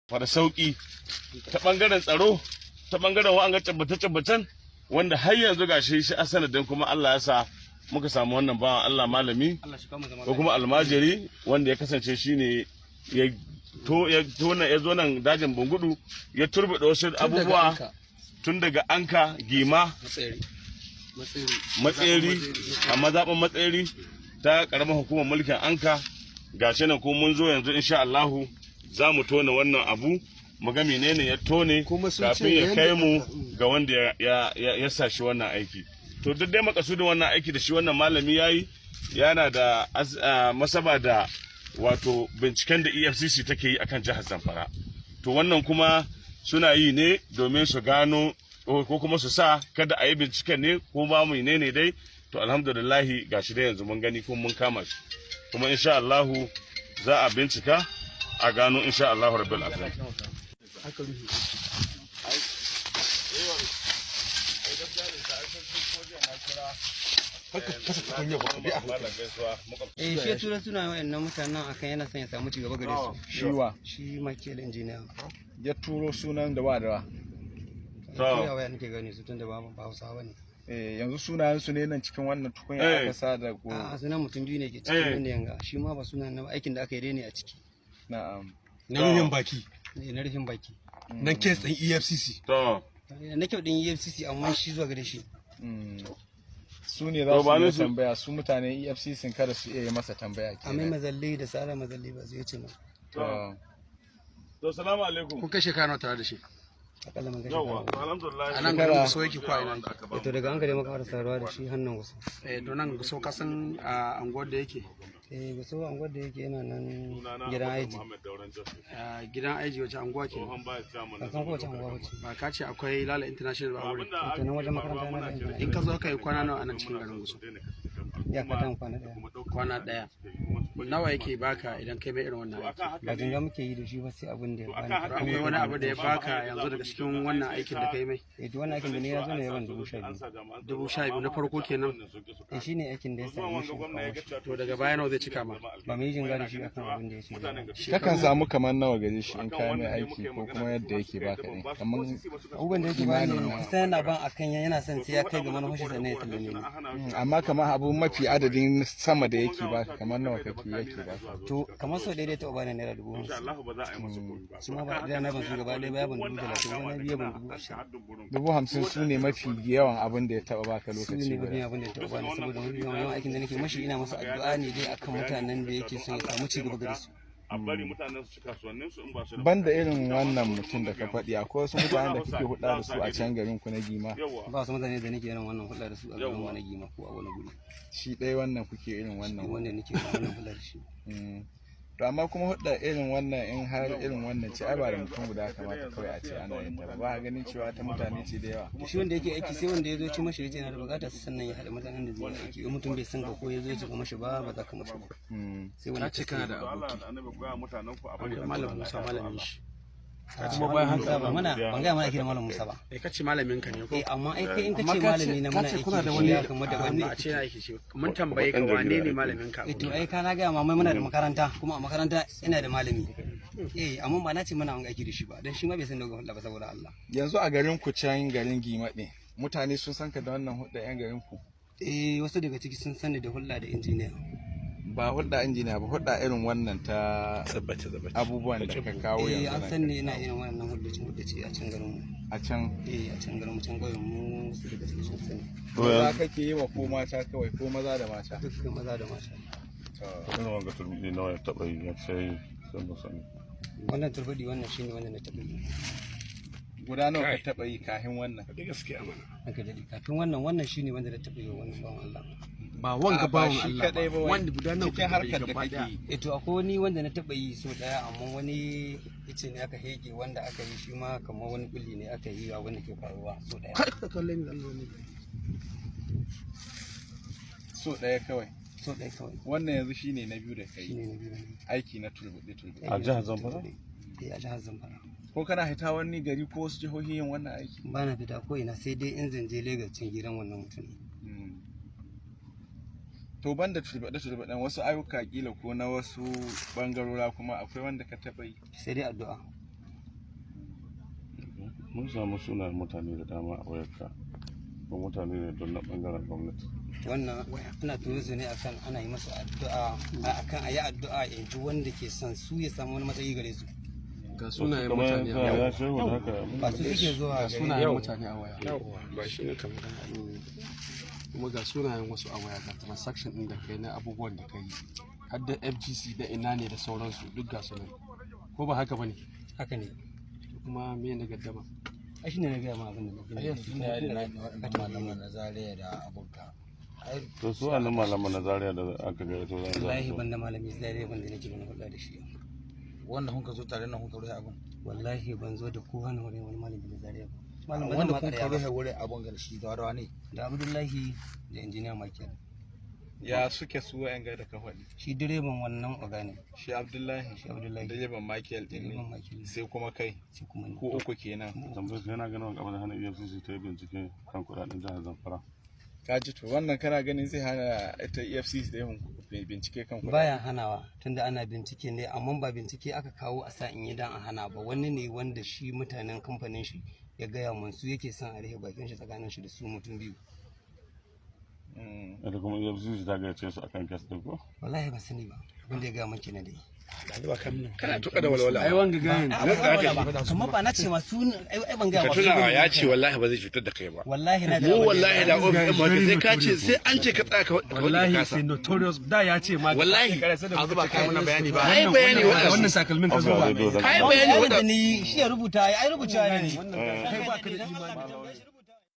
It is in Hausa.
fara sauki ta bangaren tsaro, ta bangaren wa'anga tabbata-tabbatan wanda har yanzu gashi shi a sanadin kuma Allah ya sa muka samu wannan bawan Allah malami ko kuma almajiri wanda ya kasance shine ya zo nan dajin Bungudu ya turbuɗe wasu abubuwa tun daga Anka Gima Matseri a mazaɓin Matseri ta ƙaramar hukumar mulkin Anka. Gashi nan ko mun zo yanzu insha Allahu za mu tone wannan abu mu ga menene ya tone kafin ya kai mu ga wanda ya sa shi wannan aiki. To duk dai makasudin wannan aiki da shi wannan malami yayi yana da masaba da wato binciken da EFCC take yi akan jihar Zamfara. To wannan kuma suna yi ne domin su gano ko kuma su sa kada a yi binciken ne ko ba mu ne dai. To alhamdulillahi gashi dai yanzu mun gani kuma mun kama shi. Kuma insha Allahu za a bincika a gano insha Allahu rabbil alamin. Shi ya tura suna wayannan mutanen akan yana son ya samu ci gaba gare su. Shi Michael engineer. Ya turo sunan da ba da wa. To ya nake gani su tun da ba Hausawa ne. Yanzu sunayen su ne nan cikin wannan tukunya aka sa da ko. A sunan mutum biyu ne ke cikin wannan yanga. Shi ma ba sunan na aikin da aka yi ne a ciki. Na'am. Na rufin baki. Na rufin baki. Nan kes ɗin EFCC. To. Na kyau ɗin EFCC amma shi zuwa gare shi. Su ne za su yi tambaya su mutanen EFCC kada su iya yi masa tambaya ke. Amai mazalle da Sara mazalle ba zai ce ma. To salamu alaikum. Kun kai shekara nawa tare da shi? Akalla mun gashi. Yawwa alhamdulillah. A nan garin so yake kwa ina. To daga an gare maka fara saruwa da shi hannun wasu. To nan so ka san a anguwar da yake. Gaso anguwar da yake yana nan gidan aiji. Gidan aiji wace anguwa ke? Ba san ko wace anguwa wace. Ba ka ce akwai Lala International ba wurin. To nan wajen makaranta na da in ka zo ka yi kwana nawa a nan cikin garin Guso? Ya ka tan kwana daya. Kwana daya. Nawa yake baka idan kai mai irin wannan aiki? Ba jinga muke yi da shi ba sai abin da ya bani. Akwai wani abu da ya baka yanzu daga cikin wannan aikin da kai mai? To wannan aikin da ne ya zo ne yawan 12,000. 12,000 na farko kenan? Shine aikin da ya sami shi. To daga baya nawa zai cika ma? Ba mu yi jinga da shi akan abin da ya ce. Kakan samu kamar nawa gare shi in kai mai aiki ko kuma yadda yake baka ne. Kamar abubuwan da yake bani kusa yana ban akan yana son sai ya kai ga manufar sannan ya sallame ni. Amma kamar abu mafi adadin sama da yake baka kamar nawa kake yake baka. To kamar sau daidai ta bani naira 50,000. Su ma ba da na ban su gaba ɗaya ba ban 30,000 wani biya ban 50,000. 50,000 su ne mafi yawan abin da ya taba baka Su lokaci. ne mafi abin da ya taɓa bani saboda mafi yawan aikin da nake mashi ina masa addu'a ne dai akan mutanen da yake son ya samu ci gaba gare su. Banda irin wannan mutum da ka faɗi akwai wasu mutanen da kuke hulɗa da su a can garin ku na Gima. Ba wasu mutane da nake irin wannan hulɗa da su a garin mu na Gima ko a wani guri. Shi ɗaya wannan kuke irin wannan. Wanda nake wannan hulɗa da shi. To amma kuma hulɗa irin wannan in har irin wannan ce ai ba da mutum guda kamata kawai a ce ana yin ta ba. Ba ganin cewa ta mutane ce da yawa. Shi wanda yake aiki sai wanda ya zo ci mashi yace yana da bukata sannan ya haɗa mutanen da zai aiki. In mutum bai san ka ko ya zo ya ci mashi ba za ka mashi ba. Sai wani ce kana da aboki. Malam Musa malamin shi. kuma bayan haka ba muna ban ga mana kira malam Musa ba. Kace malamin ka ne ko? Amma ai kai in kace malami na muna aiki da wani kamar da wani a ce na aiki shi. Mun tambaye ka wane ne malamin ka? To ai kana ga mamai muna da makaranta kuma a makaranta ina da malami. Amma ba na ce muna aiki da shi ba dan shi ma bai san dogon hulɗa ba saboda Allah. Yanzu a garin ku can garin Gima ɗin mutane sun san ka da wannan hulɗa yan garin ku? Wasu daga ciki sun sani da hulɗa da injiniya. Ba hulɗa injiniya ba hulɗa irin wannan ta abubuwan da ka kawo yanzu. An san ne ina irin wannan hulɗace a can garin mu. A can? A can garin mu can ƙauyen mu wasu daga ciki sun sani. Maza kake yi wa ko mata kawai ko maza da mata? Dukkan maza da mata. Ina wanga turbi nawa ya taɓa yi ya sai san ba sani. Wannan turbidi wannan shine wanda na taɓa yi. Guda nawa ka taɓa yi kafin wannan? Gaskiya mana. Haka dai kafin wannan shine wanda na taɓa yi wannan bawan Allah. Ba wanga bawon Allah ba wanda guda nawa cikin harkar da kake yi. To akwai wani wanda na taɓa yi so ɗaya amma wani ice ne aka hege wanda aka yi shi ma kamar wani kulli ne aka yi wanda ke faruwa so ɗaya. Kai ka kalle ni Allah ne. So ɗaya kawai. So ɗaya kawai. Wannan yanzu shine na biyu da kai. Shine na biyu. Aiki na turbuɗe. A jihar Zamfara? A jihar Zamfara. Ko kana hita wani gari ko wasu jihohi yin wannan aiki? Ba na fita ko ina sai dai in zanje Lagos cin gidan wannan mutum. To banda turbaɗe wasu ayyuka kila ko na wasu bangarora kuma akwai wanda ka taɓa yi? Sai dai addu'a. mun samu sunan mutane da dama a wayarka ko mutane ne don na bangaren gwamnati wannan ana turo su ne akan ana yi masa addu'a akan a yi addu'a ya ji wanda ke son su ya samu wani matsayi gare su ga sunayen kamar mutane a ya waya shehu da haka ba su suke zuwa ga gare sunayen mutane a waya ba shi ne kamar kuma ga sunayen wasu a waya ga transaction din da kai na abubuwan da kai har da FGC da ina ne da sauransu duk ga sunan ko ba haka bane haka ne kuma me ne gaddama a shi ne na gaya ma abin da na gaya tun da ya da malaman na Zaria da abunka to su wannan malaman na Zaria da aka ga to zan wallahi ban da malami Zaria ban da nake da hulɗa da shi wanda kun ka zo tare nan kun ka rufe abun wallahi ban zo da kowa na wani malami da Zaria ba wanda kun ka rufe wurin abun ga shi da wadawa ne da Abdullahi da injiniya Michael ya suke su wa'yan ga da ka faɗi shi direban wannan oga ne shi Abdullahi direban Michael din direban ne Michael sai kuma kai sai kuma ni ko uku kenan tambayar kai na ganin gaba da hana EFCC ta yi bincike kan kudaden jihar Zamfara ka ji to wannan kana ganin zai hana ita EFCC da yin bincike kan kuɗi baya hanawa tunda ana bincike ne amma ba bincike aka kawo a sa in yi dan a hana ba wani ne wanda shi mutanen kamfanin shi ya gaya mun su yake son a rufe bakin shi tsakanin shi da su mutum biyu ita kuma EFCC ta gayyace su akan kes din ko wallahi ba sani ba wanda ya gaya mun kenan dai kana tuka da walwala ai wanga gayin amma ba na ce ma su ai ban gaya ka ba tuna ya ce wallahi ba zai cutar da kai ba wallahi na mu wallahi da ofis ma sai ka ce sai an ce ka tsaya ka wallahi sai notorious da ya ce ma wallahi an zuba kai mana bayani ba ai bayani wannan sakalmin ka zuba ai bayani wanda ni shi ya rubuta ai rubuta ne kai ba ka da imani